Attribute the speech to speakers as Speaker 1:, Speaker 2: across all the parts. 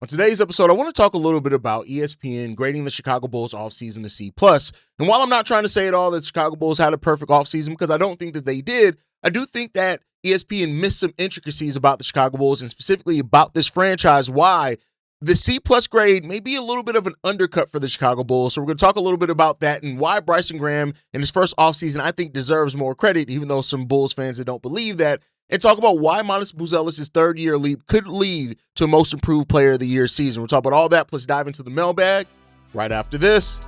Speaker 1: On today's episode, I want to talk a little bit about ESPN grading the Chicago Bulls offseason to C+. And while I'm not trying to say at all that Chicago Bulls had a perfect offseason, because I don't think that they did, I do think that ESPN missed some intricacies about the Chicago Bulls and specifically about this franchise, why the C+ grade may be a little bit of an undercut for the Chicago Bulls. So we're going to talk a little bit about that and why Bryson Graham in his first offseason I think deserves more credit, even though some Bulls fans that don't believe that, and talk about why Matas Buzelis' third-year leap could lead to a Most Improved Player of the Year season. We'll talk about all that, plus dive into the mailbag right after this.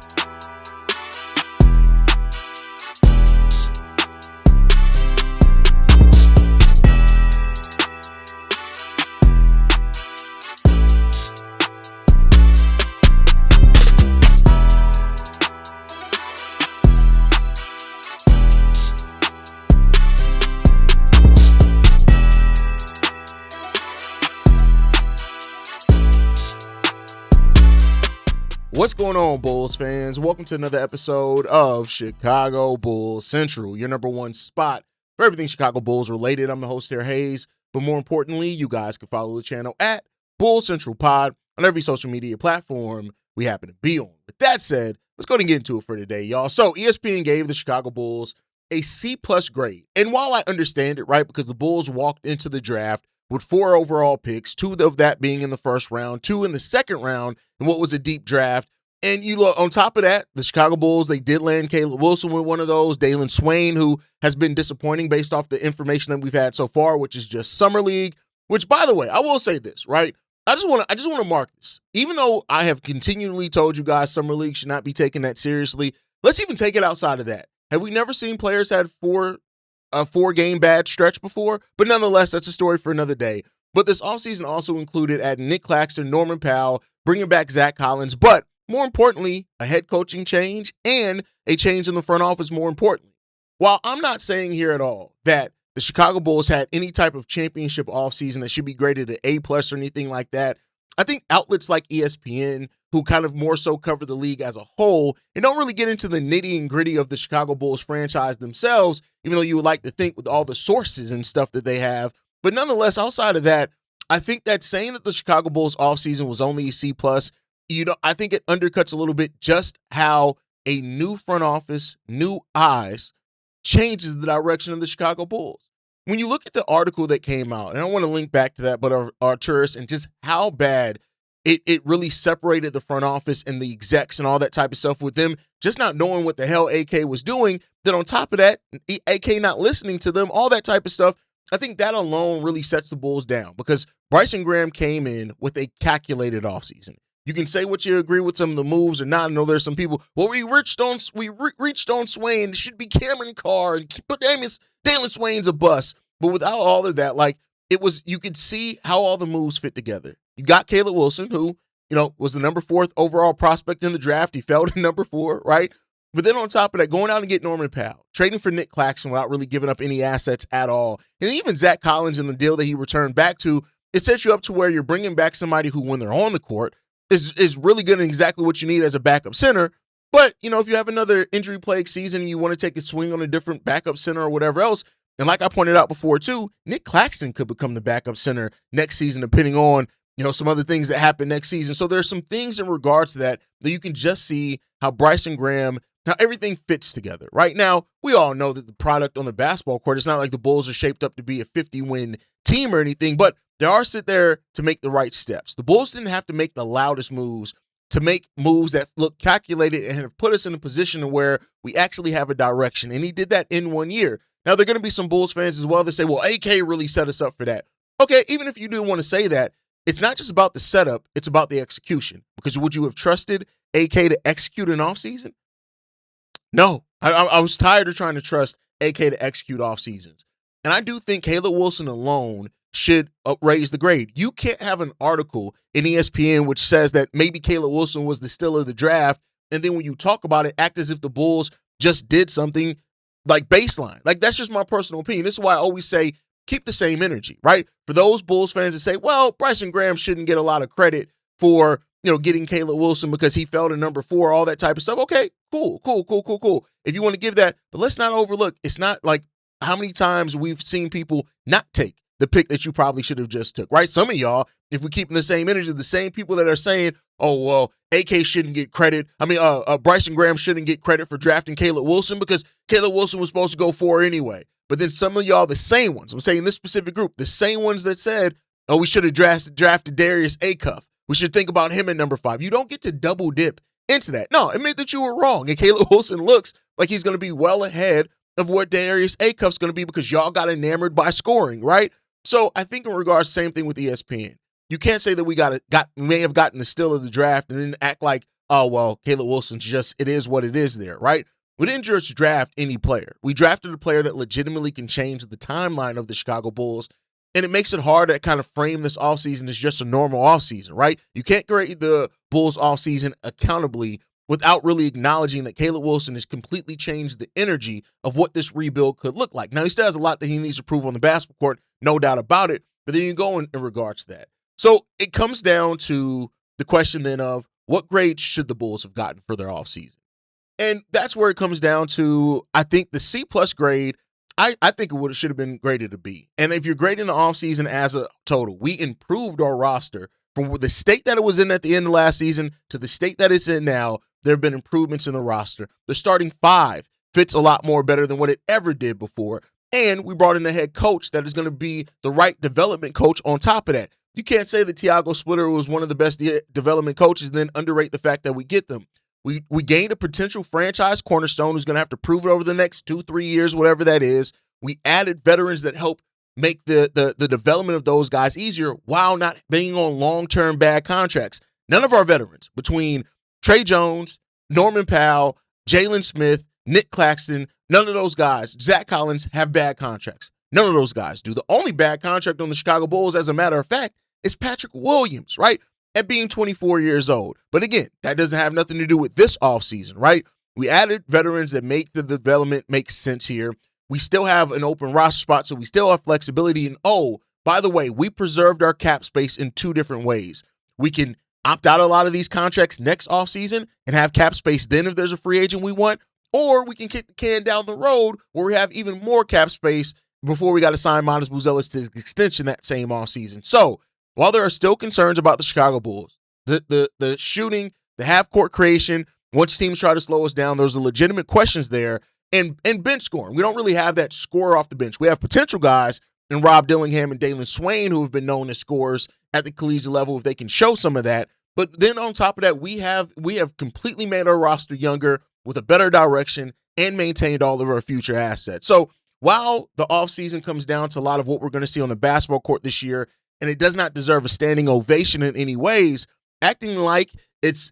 Speaker 1: What's going on, Bulls fans? Welcome to another episode of Chicago Bulls Central, your number one spot for everything Chicago Bulls related. I'm the host here, Haize, but more importantly, you guys can follow the channel at Bulls Central Pod on every social media platform we happen to be on. With that said, let's go ahead and get into it for today, y'all. So ESPN gave the Chicago Bulls a C+ grade. And while I understand it, right, because the Bulls walked into the draft with 4 overall picks, 2 of that being in the first round, 2 in the second round, in what was a deep draft. And you look on top of that, the Chicago Bulls, they did land Caleb Wilson with one of those, Dailyn Swain, who has been disappointing based off the information that we've had so far, which is just Summer League, which, by the way, I will say this, right? I just want to mark this. Even though I have continually told you guys Summer League should not be taken that seriously, let's even take it outside of that. Have we never seen players had a 4-game bad stretch before? But nonetheless, that's a story for another day. But this offseason also included adding Nic Claxton, Norman Powell, bringing back Zach Collins, but more importantly, a head coaching change and a change in the front office, more importantly. While I'm not saying here at all that the Chicago Bulls had any type of championship offseason that should be graded at A+ or anything like that, I think outlets like ESPN, who kind of more so cover the league as a whole and don't really get into the nitty and gritty of the Chicago Bulls franchise themselves, even though you would like to think with all the sources and stuff that they have. But nonetheless, outside of that, I think that saying that the Chicago Bulls offseason was only a C+, I think it undercuts a little bit just how a new front office, new eyes, changes the direction of the Chicago Bulls. When you look at the article that came out, and I want to link back to that, but Arturus, and just how bad it really separated the front office and the execs and all that type of stuff with them just not knowing what the hell AK was doing, then on top of that, AK not listening to them, all that type of stuff, I think that alone really sets the Bulls down because Bryson Graham came in with a calculated offseason. You can say what you agree with some of the moves or not. I know there's some people, well, we reached on Swain. It should be Cameron Carr and put Dailyn Swain's a bust. But without all of that, like it was, you could see how all the moves fit together. You got Caleb Wilson, who, was the number 4th overall prospect in the draft. He fell to number 4, right? But then on top of that, going out and get Norman Powell, trading for Nic Claxton without really giving up any assets at all. And even Zach Collins in the deal that he returned back to, it sets you up to where you're bringing back somebody who, when they're on the court, is really good and exactly what you need as a backup center. But, if you have another injury-plagued season and you want to take a swing on a different backup center or whatever else, and like I pointed out before too, Nic Claxton could become the backup center next season depending on, some other things that happen next season. So there's some things in regards to that you can just see how Bryson Graham, how everything fits together. Right now, we all know that the product on the basketball court, it's not like the Bulls are shaped up to be a 50-win team or anything, but they are sit there to make the right steps. The Bulls didn't have to make the loudest moves to make moves that look calculated and have put us in a position where we actually have a direction. And he did that in 1 year. Now, there are going to be some Bulls fans as well that say, well, AK really set us up for that. Okay, even if you do want to say that, it's not just about the setup, it's about the execution. Because would you have trusted AK to execute an offseason? No. I was tired of trying to trust AK to execute off seasons. And I do think Caleb Wilson alone should raise the grade. You can't have an article in ESPN which says that maybe Caleb Wilson was the steal of the draft, and then when you talk about it, act as if the Bulls just did something like baseline. Like, that's just my personal opinion. This is why I always say keep the same energy, right? For those Bulls fans that say, well, Bryson Graham shouldn't get a lot of credit for, getting Caleb Wilson because he fell to number 4, all that type of stuff. Okay, cool. If you want to give that, but let's not overlook, it's not like how many times we've seen people not take the pick that you probably should have just took, right? Some of y'all, if we keep in the same energy, the same people that are saying, oh, well, AK shouldn't get credit. Bryson Graham shouldn't get credit for drafting Caleb Wilson because Caleb Wilson was supposed to go 4 anyway. But then some of y'all, the same ones, I'm saying this specific group, the same ones that said, oh, we should have drafted Darius Acuff. We should think about him at number 5. You don't get to double dip into that. No, admit that you were wrong. And Caleb Wilson looks like he's going to be well ahead of what Darius Acuff's going to be because y'all got enamored by scoring, right? So I think in regards, same thing with ESPN. You can't say that we may have gotten the steal of the draft and then act like, oh, well, Caleb Wilson's it is what it is there, right? We didn't just draft any player. We drafted a player that legitimately can change the timeline of the Chicago Bulls, and it makes it hard to kind of frame this offseason as just a normal offseason, right? You can't grade the Bulls offseason accountably without really acknowledging that Caleb Wilson has completely changed the energy of what this rebuild could look like. Now, he still has a lot that he needs to prove on the basketball court, no doubt about it, but then you go in regards to that. So it comes down to the question then of what grade should the Bulls have gotten for their offseason? And that's where it comes down to, I think, the C-plus grade. I think it should have been graded a B. And if you're grading the offseason as a total, we improved our roster from the state that it was in at the end of last season to the state that it's in now. There have been improvements in the roster. The starting 5 fits a lot more better than what it ever did before. And we brought in a head coach that is going to be the right development coach on top of that. You can't say that Tiago Splitter was one of the best development coaches and then underrate the fact that we get them. We gained a potential franchise cornerstone who's going to have to prove it over the next 2-3 years, whatever that is. We added veterans that help make the development of those guys easier while not being on long-term bad contracts. None of our veterans, between Trey Jones, Norman Powell, Jalen Smith, Nic Claxton, none of those guys, Zach Collins, have bad contracts. None of those guys do. The only bad contract on the Chicago Bulls, as a matter of fact, is Patrick Williams, right? At being 24 years old. But again, that doesn't have nothing to do with this offseason, right? We added veterans that make the development make sense here. We still have an open roster spot, so we still have flexibility. And oh, by the way, we preserved our cap space in 2 different ways. We can opt out a lot of these contracts next offseason and have cap space then if there's a free agent we want, or we can kick the can down the road where we have even more cap space before we got to sign Matas Buzelis to extension that same offseason. So while there are still concerns about the Chicago Bulls, the shooting, the half-court creation, once teams try to slow us down, there's legitimate questions there. And bench scoring. We don't really have that scorer off the bench. We have potential guys in Rob Dillingham and Dailyn Swain who have been known as scorers at the collegiate level if they can show some of that. But then on top of that, we have completely made our roster younger with a better direction and maintained all of our future assets. So while the offseason comes down to a lot of what we're going to see on the basketball court this year, and it does not deserve a standing ovation in any ways, acting like it's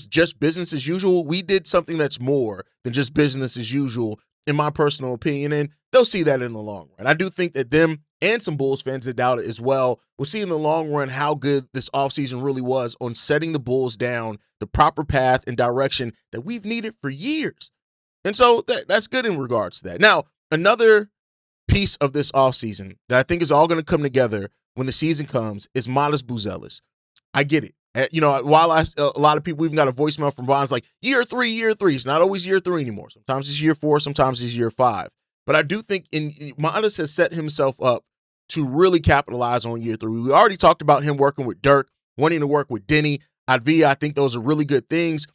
Speaker 1: just business as usual, we did something that's more than just business as usual, in my personal opinion, and they'll see that in the long run. I do think that them and some Bulls fans that doubt it as well will see in the long run how good this offseason really was on setting the Bulls down the proper path and direction that we've needed for years. And so that's good in regards to that. Now, another piece of this offseason that I think is all going to come together when the season comes is Matas Buzelis. I get it. While a lot of people even got a voicemail from Von's like, year three. It's not always year 3 anymore. Sometimes it's year 4, sometimes it's year 5. But I do think Matas has set himself up to really capitalize on year 3. We already talked about him working with Dirk, wanting to work with Deni Avdija. I think those are really good things.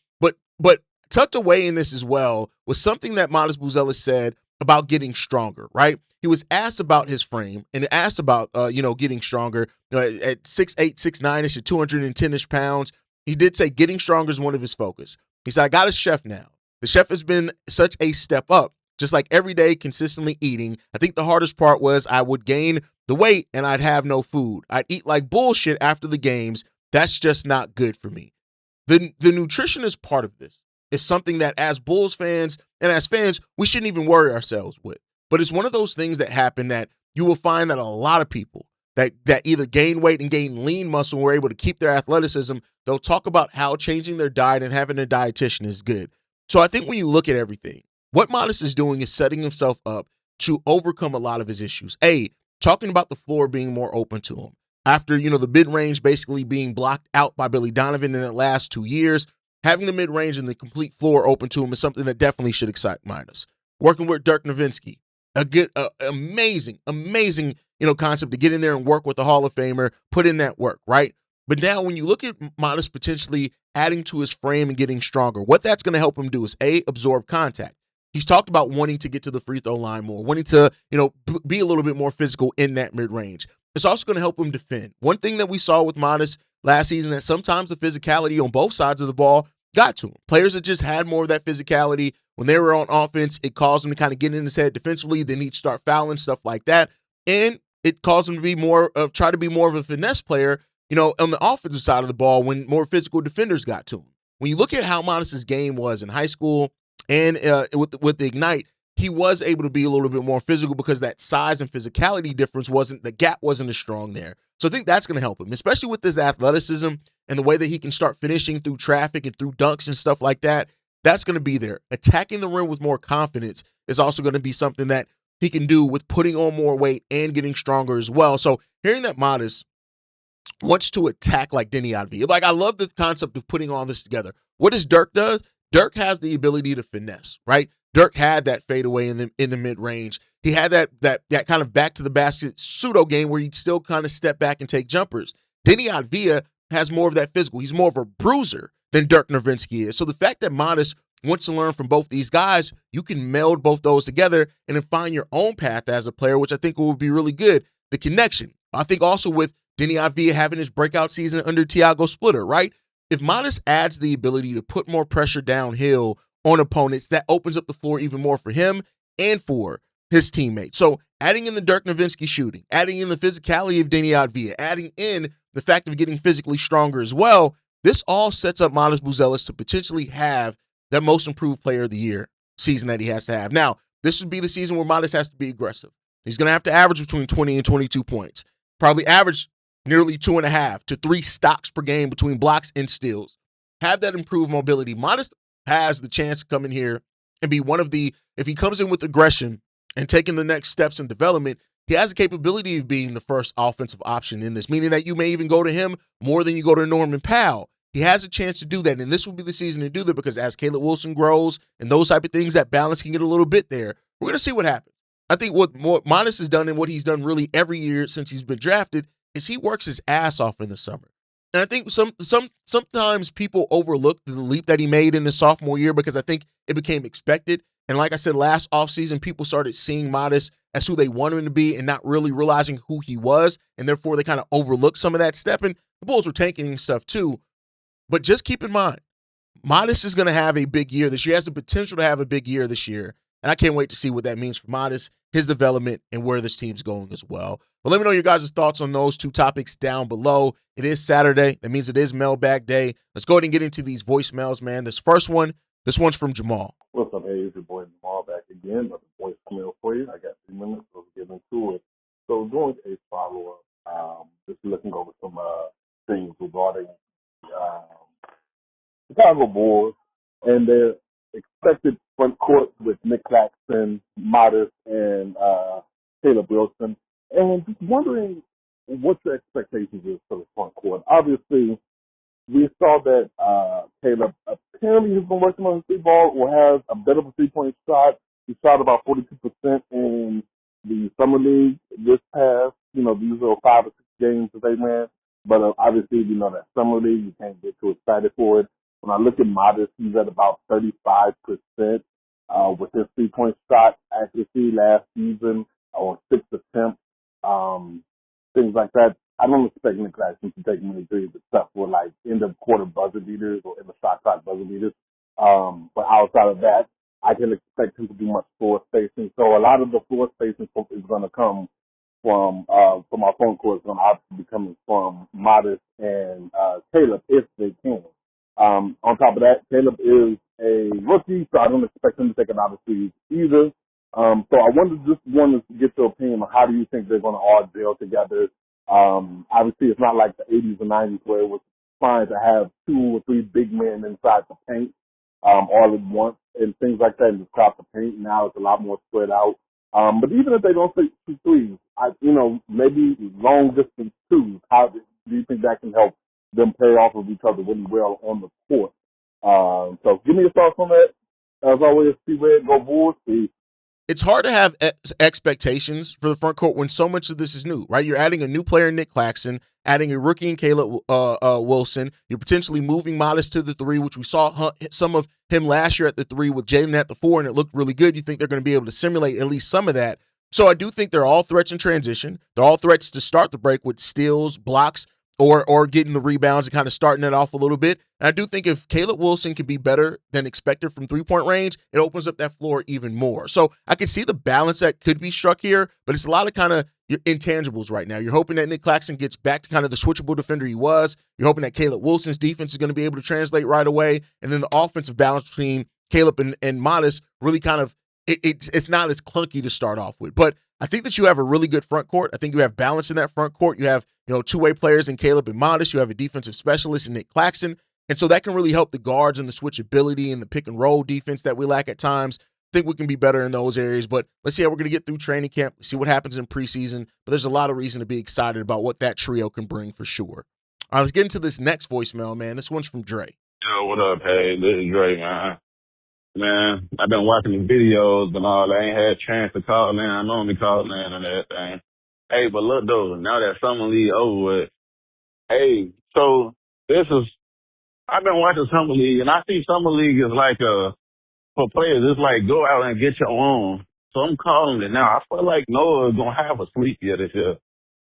Speaker 1: But tucked away in this as well was something that Matas Buzelis said about getting stronger, right? He was asked about his frame and asked about, getting stronger at 6'8", 6'9", at 210-ish pounds. He did say getting stronger is one of his focus. He said, I got a chef now. The chef has been such a step up, just like every day consistently eating. I think the hardest part was I would gain the weight and I'd have no food. I'd eat like bullshit after the games. That's just not good for me. The nutritionist part of this is something that as Bulls fans and as fans, we shouldn't even worry ourselves with. But it's one of those things that happen that you will find that a lot of people that either gain weight and gain lean muscle and were able to keep their athleticism, they'll talk about how changing their diet and having a dietitian is good. So I think when you look at everything, what Matas is doing is setting himself up to overcome a lot of his issues. Talking about the floor being more open to him. After, the mid-range basically being blocked out by Billy Donovan in the last 2 years, having the mid-range and the complete floor open to him is something that definitely should excite Matas. Working with Dirk Nowitzki, a good, amazing concept to get in there and work with the Hall of Famer, put in that work, right? But now when you look at Matas potentially adding to his frame and getting stronger, what that's going to help him do is absorb contact. He's talked about wanting to get to the free throw line more, wanting to, be a little bit more physical in that mid-range. It's also going to help him defend. One thing that we saw with Matas last season, that sometimes the physicality on both sides of the ball got to him. Players that just had more of that physicality when they were on offense, it caused him to kind of get in his head defensively. Then he'd start fouling, stuff like that. And it caused him to be try to be more of a finesse player, on the offensive side of the ball when more physical defenders got to him. When you look at how Matas' game was in high school and with the Ignite, he was able to be a little bit more physical because that size and physicality difference the gap wasn't as strong there. So I think that's going to help him, especially with his athleticism and the way that he can start finishing through traffic and through dunks and stuff like that. That's going to be there. Attacking the rim with more confidence is also going to be something that he can do with putting on more weight and getting stronger as well. So hearing that Matas wants to attack like Deni Avdija, I love the concept of putting all this together. What does Dirk do? Dirk has the ability to finesse, right? Dirk had that fadeaway in the mid-range. He had that kind of back-to-the-basket pseudo game where he'd still kind of step back and take jumpers. Deni Avdija has more of that physical. He's more of a bruiser than Dirk Nowitzki is. So the fact that Matas wants to learn from both these guys, you can meld both those together and then find your own path as a player, which I think will be really good. The connection. I think also with Deni Avdija having his breakout season under Tiago Splitter, right? If Matas adds the ability to put more pressure downhill on opponents, that opens up the floor even more for him and for his teammates. So adding in the Dirk Nowitzki shooting, adding in the physicality of Deni Avdija, adding in the fact of getting physically stronger as well, this all sets up Matas Buzelis to potentially have that most improved player of the year season that he has to have. Now, this would be the season where Matas has to be aggressive. He's going to have to average between 20 and 22 points, probably average nearly 2.5 to 3 stocks per game between blocks and steals. Have that improved mobility. Matas has the chance to come in here and be if he comes in with aggression and taking the next steps in development, he has the capability of being the first offensive option in this, meaning that you may even go to him more than you go to Norman Powell. He has a chance to do that, and this will be the season to do that because as Caleb Wilson grows and those type of things, that balance can get a little bit there. We're going to see what happens. I think what Matas has done and what he's done really every year since he's been drafted is he works his ass off in the summer. And I think sometimes people overlook the leap that he made in his sophomore year because I think it became expected. And like I said, last offseason, people started seeing Matas as who they wanted him to be and not really realizing who he was. And therefore, they kind of overlooked some of that step. And the Bulls were tanking and stuff too. But just keep in mind, Matas is going to have a big year this year. He has the potential to have a big year this year. And I can't wait to see what that means for Matas, his development, and where this team's going as well. But let me know your guys' thoughts on those two topics down below. It is Saturday. That means it is mailbag day. Let's go ahead and get into these voicemails, man. This one's from Jamal.
Speaker 2: What's up, Haize? Your boy Jamal back again. Another voicemail for you. I got 3 minutes, so let's get into it. So doing a follow-up, just looking over some things regarding Chicago Bulls and their expected front court with Nic Claxton, Matas, and Caleb Wilson. And just wondering what your expectations is for the front court. Obviously, we saw that Caleb apparently has been working on his three ball or has a bit of a three-point shot. He shot about 42% in the summer league this past, these are 5 or 6 games that they ran. But obviously, that summer league, you can't get too excited for it. When I look at Matas, he's at about 35% with his three-point shot accuracy last season on 6 attempts, things like that. I don't expect Nic Claxton to take many threes except for end of quarter buzzer beaters or in the shot clock buzzer beaters. But outside of that, I can expect him to do much floor spacing. So a lot of the floor spacing is going to come from our front court. It's going to obviously be coming from Matas and Caleb if they can. On top of that, Caleb is a rookie, so I don't expect him to take a lot of threes either. So I wanted to get your opinion on how do you think they're going to all gel together. Obviously, it's not like the 80s and 90s where it was fine to have 2 or 3 big men inside the paint all at once and things like that and just crop the paint. Now it's a lot more spread out. But even if they don't take 2 threes, maybe long distance twos, how do you think that can help them play off of each other really well on the court? So give me your thoughts on that. As always, see where it go Bulls. Peace.
Speaker 1: it's hard to have expectations for the front court when so much of this is new, right? You're adding a new player, Nic Claxton, adding a rookie in Caleb Wilson. You're potentially moving Matas to the 3, which we saw some of him last year at the 3 with Jalen at the 4, and it looked really good. You think they're going to be able to simulate at least some of that. So I do think they're all threats in transition. They're all threats to start the break with steals, blocks, or getting the rebounds and kind of starting it off a little bit. And I do think if Caleb Wilson can be better than expected from three-point range, it opens up that floor even more. So I can see the balance that could be struck here, but it's a lot of kind of intangibles right now. You're hoping that Nic Claxton gets back to kind of the switchable defender he was. You're hoping that Caleb Wilson's defense is going to be able to translate right away. And then the offensive balance between Caleb and Matas really kind of, it's not as clunky to start off with. But I think that you have a really good front court. I think you have balance in that front court. You have, two-way players in Caleb and Matas. You have a defensive specialist in Nic Claxton. And so that can really help the guards and the switchability and the pick and roll defense that we lack at times. I think we can be better in those areas, but let's see how we're going to get through training camp, see what happens in preseason. But there's a lot of reason to be excited about what that trio can bring for sure. All right, let's get into this next voicemail, man. This one's from Dre.
Speaker 3: Yo, what up, hey? This is Dre, man. Man, I've been watching the videos and all. I ain't had a chance to call in. I normally call in and everything. Hey, but look, though, now that Summer League over with, hey, so I've been watching Summer League, and I see Summer League is like for players, it's like go out and get your own. So I'm calling it now. I feel like Noah is going to have a sleep year this year.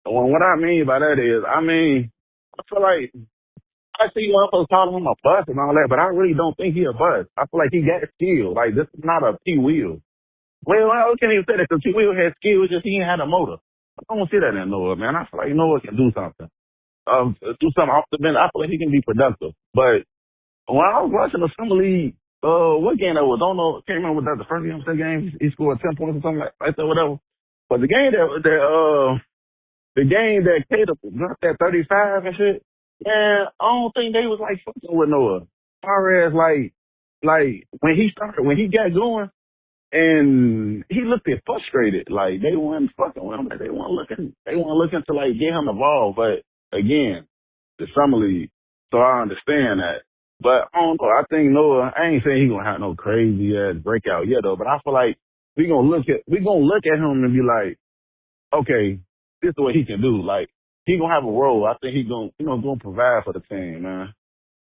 Speaker 3: And what I mean by that is, I feel like I see motherfuckers calling him a bust and all that, but I really don't think he a bust. I feel like he got skill. Like, this is not a P-Wheel. Well, I can't even say that because P-Wheel has skill, just he ain't had a motor. I don't see that in Noah, man. I feel like Noah can do something. Do something off the bench. I feel like he can be productive. But when I was watching the Summer League, what game that was? Don't know. Can't remember what that was. The first game he scored 10 points or something like that, whatever. But the game the game that Caleb got that 35 and shit, man, I don't think they was like fucking with Noah. As far as like when he got going, and he looked frustrated. Like they weren't fucking with him. Like they weren't looking to like get him involved. But again, the Summer League, so I understand that. But I don't know. I think Noah. I ain't saying he gonna have no crazy ass breakout yet though. But I feel like we gonna look at him and be like, okay, this is what he can do. Like he gonna have a role. I think he gonna provide for the team, man.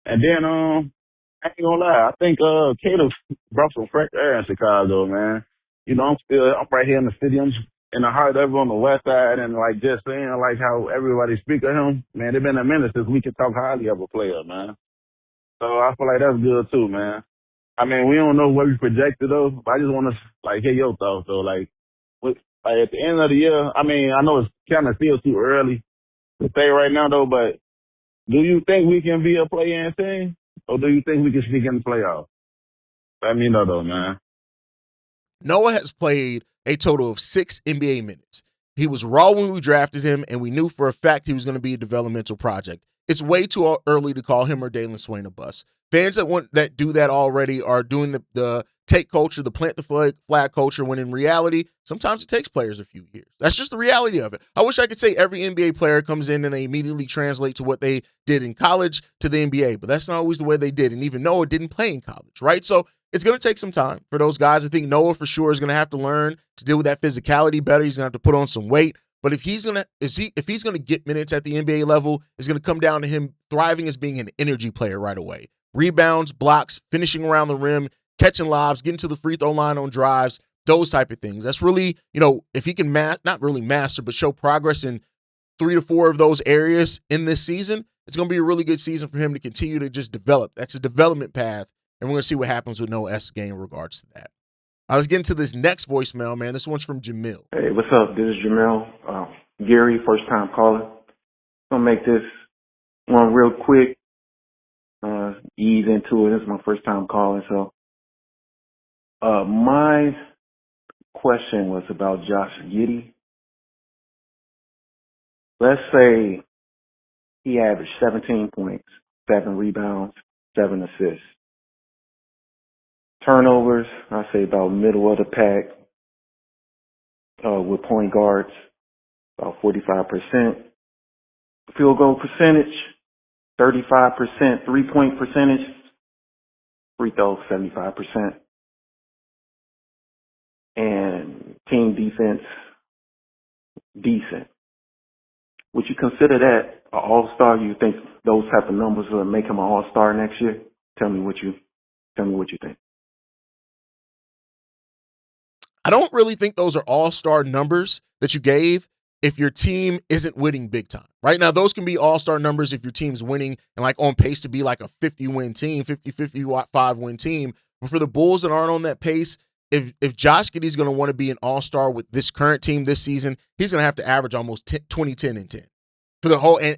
Speaker 3: And then I ain't gonna lie. I think Caleb brought some fresh air in Chicago, man. I'm right here in the city. I'm in the heart of it on the west side, and like just saying like how everybody speak of him, man. It's been a minute since we could talk highly of a player, man. So I feel like that's good too, man. I mean, we don't know what we projected though, but I just want to like hear your thoughts though. Like at the end of the year, I mean, I know it's kind of still too early to say right now though, but do you think we can be a play-in team, or do you think we can sneak in the playoffs? Let me know though, man.
Speaker 1: Noah has played a total of 6 NBA minutes. He was raw when we drafted him, and we knew for a fact he was going to be a developmental project. It's way too early to call him or Dailyn Swain a bust. Fans that do that already are doing the take culture, the plant the flag culture, when in reality, sometimes it takes players a few years. That's just the reality of it. I wish I could say every NBA player comes in and they immediately translate to what they did in college to the NBA, but that's not always the way they did. And even Noah didn't play in college, right? So it's going to take some time for those guys. I think Noah for sure is going to have to learn to deal with that physicality better. He's going to have to put on some weight. But if he's gonna get minutes at the NBA level, it's gonna come down to him thriving as being an energy player right away. Rebounds, blocks, finishing around the rim, catching lobs, getting to the free throw line on drives, those type of things. That's really, if he can not really master, but show progress in 3 to 4 of those areas in this season, it's gonna be a really good season for him to continue to just develop. That's a development path, and we're gonna see what happens with Noah's game in regards to that. I was getting to this next voicemail, man. This one's from Jamil.
Speaker 4: Hey, what's up? This is Jamil. Gary, first time caller. Gonna make this one real quick. Ease into it. This is my first time calling. So, my question was about Josh Giddey. Let's say he averaged 17 points, 7 rebounds, 7 assists. Turnovers, I say about middle of the pack with point guards, about 45%. Field goal percentage, 35%. 3-point percentage, free throw, 75%. And team defense decent. Would you consider that an all-star? You think those type of numbers will make him an all-star next year? Tell me what you think.
Speaker 1: I don't really think those are all-star numbers that you gave if your team isn't winning big time. Right now, those can be all-star numbers if your team's winning and like on pace to be like a 50-win team, 55-win team. But for the Bulls that aren't on that pace, if Josh Giddey's going to want to be an all-star with this current team this season, he's going to have to average almost 20, 10, and 10 for the whole and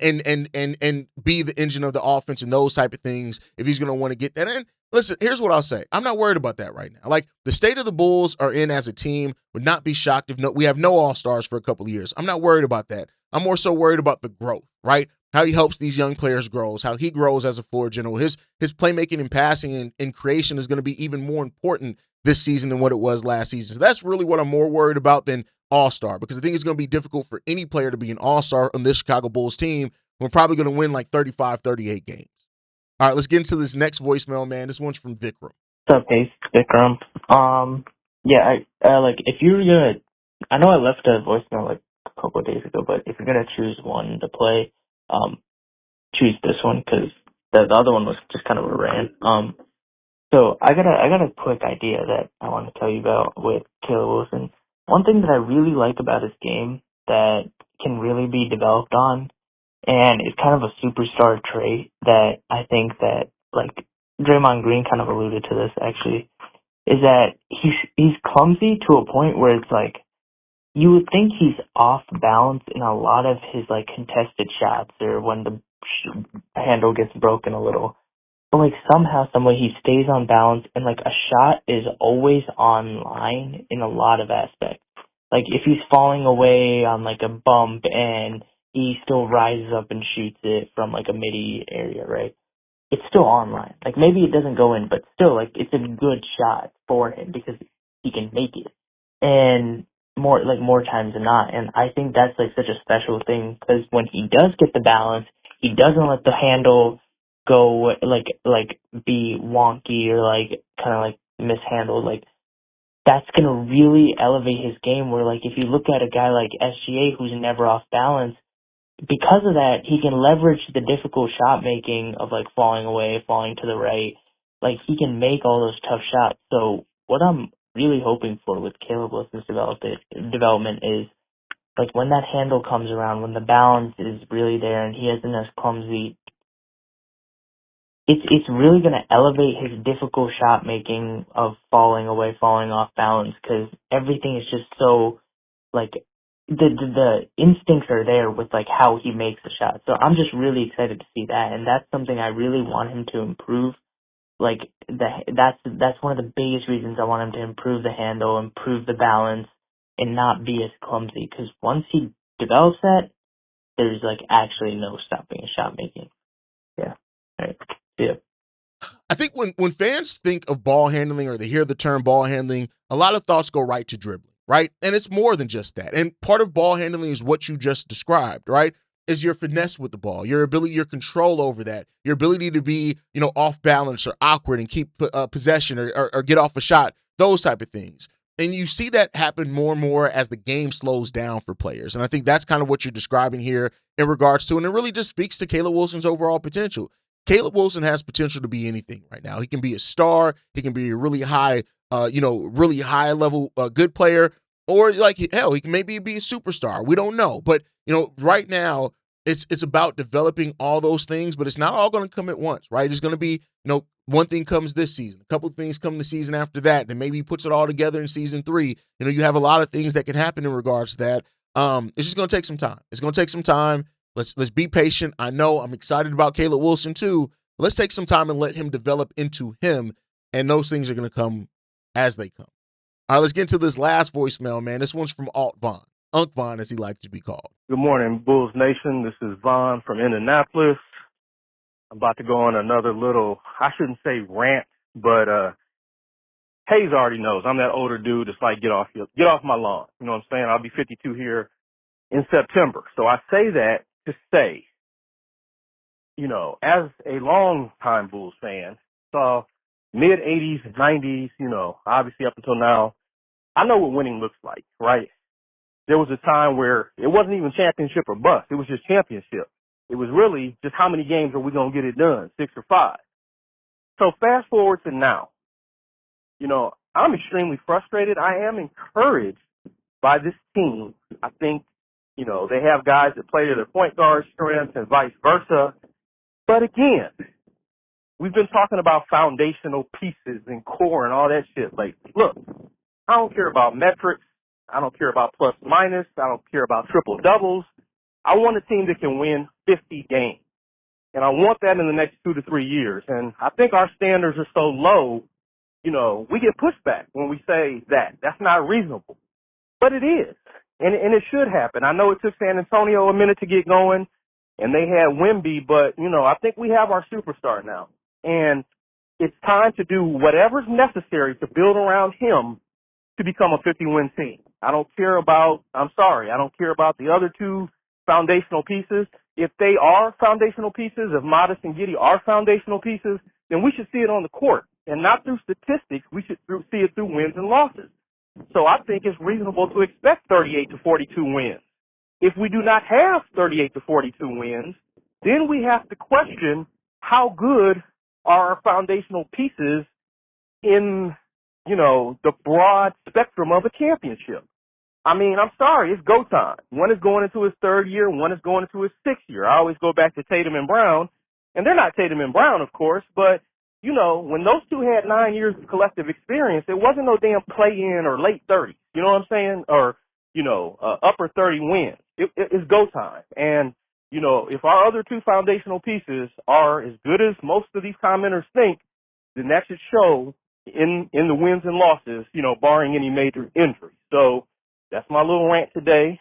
Speaker 1: be the engine of the offense and those type of things if he's going to want to get that in. Listen, here's what I'll say. I'm not worried about that right now. Like, the state of the Bulls are in as a team would not be shocked if we have no all-stars for a couple of years. I'm not worried about that. I'm more so worried about the growth, right? How he helps these young players grow, how he grows as a floor general. His playmaking and passing and creation is going to be even more important this season than what it was last season. So that's really what I'm more worried about than all-star, because I think it's going to be difficult for any player to be an all-star on this Chicago Bulls team. We're probably going to win like 35, 38 games. All right, let's get into this next voicemail, man. This one's from Vikram.
Speaker 5: What's up, Haize? Vikram. Yeah, like if you're gonna, I know I left a voicemail like a couple of days ago, but if you're gonna choose one to play, choose this one because the other one was just kind of a rant. So I got a quick idea that I want to tell you about with Caleb Wilson. One thing that I really like about his game that can really be developed on, and it's kind of a superstar trait that I think that, like, Draymond Green kind of alluded to this actually, is that he's clumsy to a point where it's like, you would think he's off balance in a lot of his like contested shots or when the handle gets broken a little. But like somehow, someway he stays on balance and like a shot is always on line in a lot of aspects. Like if he's falling away on like a bump and he still rises up and shoots it from like a midi area, right? It's still on line. Like maybe it doesn't go in, but still like it's a good shot for him because he can make it. And more times than not. And I think that's like such a special thing because when he does get the balance, he doesn't let the handle go like be wonky or like kind of like mishandled. Like that's gonna really elevate his game. Where like if you look at a guy like SGA who's never off balance, because of that he can leverage the difficult shot making of like falling away, falling to the right. Like he can make all those tough shots. So what I'm really hoping for with Caleb Wilson's development is like when that handle comes around, when the balance is really there and he isn't as clumsy, it's really going to elevate his difficult shot making of falling away, falling off balance, because everything is just so like the instincts are there with like how he makes the shot. So I'm just really excited to see that, and that's something I really want him to improve. Like that's one of the biggest reasons I want him to improve the handle, improve the balance, and not be as clumsy. Because once he develops that, there's like actually no stopping his shot making. Yeah. All right. Yeah.
Speaker 1: I think when fans think of ball handling or they hear the term ball handling, a lot of thoughts go right to dribbling, right? And it's more than just that. And part of ball handling is what you just described, right? Is your finesse with the ball, your ability, your control over that, your ability to be, off balance or awkward and keep possession or get off a shot, those type of things. And you see that happen more and more as the game slows down for players. And I think that's kind of what you're describing here in regards to, and it really just speaks to Caleb Wilson's overall potential. Caleb Wilson has potential to be anything right now. He can be a star. He can be a really high, really high level good player, or like hell, he can maybe be a superstar. We don't know, but right now it's about developing all those things. But it's not all going to come at once, right? It's going to be one thing comes this season, a couple of things come the season after that, then maybe he puts it all together in season 3. You have a lot of things that can happen in regards to that. It's just going to take some time. It's going to take some time. Let's be patient. I know I'm excited about Caleb Wilson too. Let's take some time and let him develop into him, and those things are going to come as they come. All right, let's get into this last voicemail, man. This one's from Alt Vaughn, Unk Vaughn, as he likes to be called.
Speaker 6: Good morning, Bulls Nation. This is Vaughn from Indianapolis. I'm about to go on another little, I shouldn't say rant, but Haize already knows. I'm that older dude that's like, get off my lawn. You know what I'm saying? I'll be 52 here in September. So I say that to say, as a long-time Bulls fan, saw mid-'80s, '90s, obviously up until now, I know what winning looks like, right? There was a time where it wasn't even championship or bust. It was just championship. It was really just how many games are we going to get it done, 6 or 5. So fast forward to now. You know, I'm extremely frustrated. I am encouraged by this team. I think, you know, they have guys that play to their point guard strengths and vice versa. But again, we've been talking about foundational pieces and core and all that shit lately. Look, I don't care about metrics. I don't care about plus minus. I don't care about triple doubles. I want a team that can win 50 games. And I want that in the next 2 to 3 years. And I think our standards are so low, you know, we get pushback when we say that. That's not reasonable. But it is. And it should happen. I know it took San Antonio a minute to get going, and they had Wemby, but, you know, I think we have our superstar now. And it's time to do whatever's necessary to build around him to become a 50-win team. I don't care about the other 2 foundational pieces. If they are foundational pieces, if Matas and Giddey are foundational pieces, then we should see it on the court. And not through statistics, we should see it through wins and losses. So I think it's reasonable to expect 38 to 42 wins. If we do not have 38 to 42 wins, then we have to question how good are our foundational pieces in, you know, the broad spectrum of a championship. I mean, I'm sorry, it's go time. One is going into his 3rd year, one is going into his 6th year. I always go back to Tatum and Brown, and they're not Tatum and Brown, of course, but, you know, when those 2 had 9 years of collective experience, it wasn't no damn play-in or late 30s, you know what I'm saying? Or, you know, upper 30 wins. It's go time. And, you know, if our other 2 foundational pieces are as good as most of these commenters think, then that should show in the wins and losses, you know, barring any major injury. So that's my little rant today.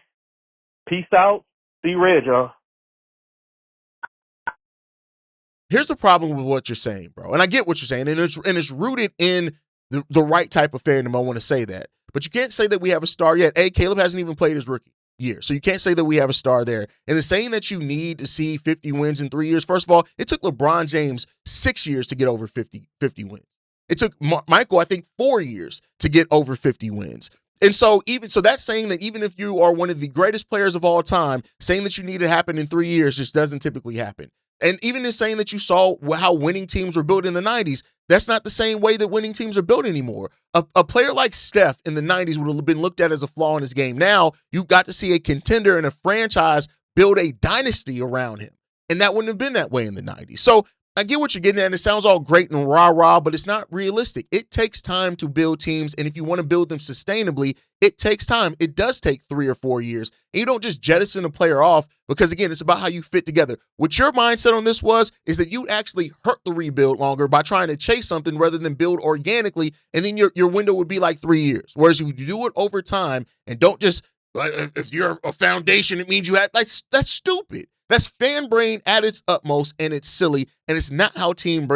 Speaker 6: Peace out. See you, Reg, y'all.
Speaker 1: Here's the problem with what you're saying, bro. And I get what you're saying, and it's rooted in the right type of fandom. I want to say that. But you can't say that we have a star yet. Caleb hasn't even played his rookie year. So you can't say that we have a star there. And the saying that you need to see 50 wins in 3 years, first of all, it took LeBron James 6 years to get over 50 wins. It took Michael, I think, 4 years to get over 50 wins. And so that's saying that even if you are one of the greatest players of all time, saying that you need it to happen in 3 years just doesn't typically happen. And even in saying that you saw how winning teams were built in the 90s, that's not the same way that winning teams are built anymore. A player like Steph in the 90s would have been looked at as a flaw in his game. Now you got to see a contender and a franchise build a dynasty around him. And that wouldn't have been that way in the 90s. So I get what you're getting at, and it sounds all great and rah-rah, but it's not realistic. It takes time to build teams, and if you want to build them sustainably, it takes time. It does take 3 or 4 years. And you don't just jettison a player off because, again, it's about how you fit together. What your mindset on this is that you'd actually hurt the rebuild longer by trying to chase something rather than build organically, and then your window would be like 3 years. Whereas you do it over time and don't just, if you're a foundation, it means you had, that's stupid. That's fan brain at its utmost, and it's silly, and it's not how team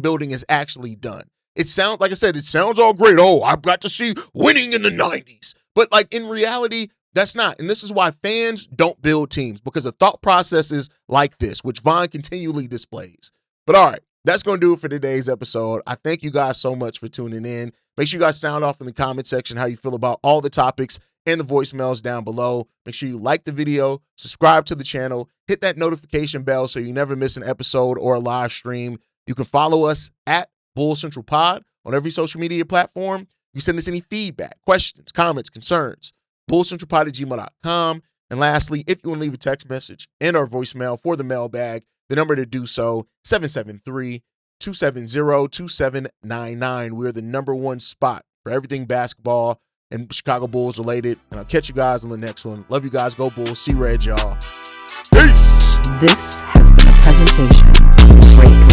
Speaker 1: building is actually done. It sounds, like I said, it sounds all great. Oh, I've got to see winning in the 90s. But like in reality, that's not. And this is why fans don't build teams, because of thought processes like this, which Vaughn continually displays. But all right, that's going to do it for today's episode. I thank you guys so much for tuning in. Make sure you guys sound off in the comment section how you feel about all the topics and the voicemails down below. Make sure you like the video, subscribe to the channel, hit that notification bell so you never miss an episode or a live stream. You can follow us at Bull Central Pod on every social media platform. You send us any feedback, questions, comments, concerns, bullcentralpod@gmail.com. And lastly, if you want to leave a text message and our voicemail for the mailbag, the number to do so, 773-270-2799. We're the #1 spot for everything basketball and Chicago Bulls related. And I'll catch you guys on the next one. Love you guys. Go Bulls. See Red, y'all. Peace.
Speaker 7: This has been a presentation of Breaks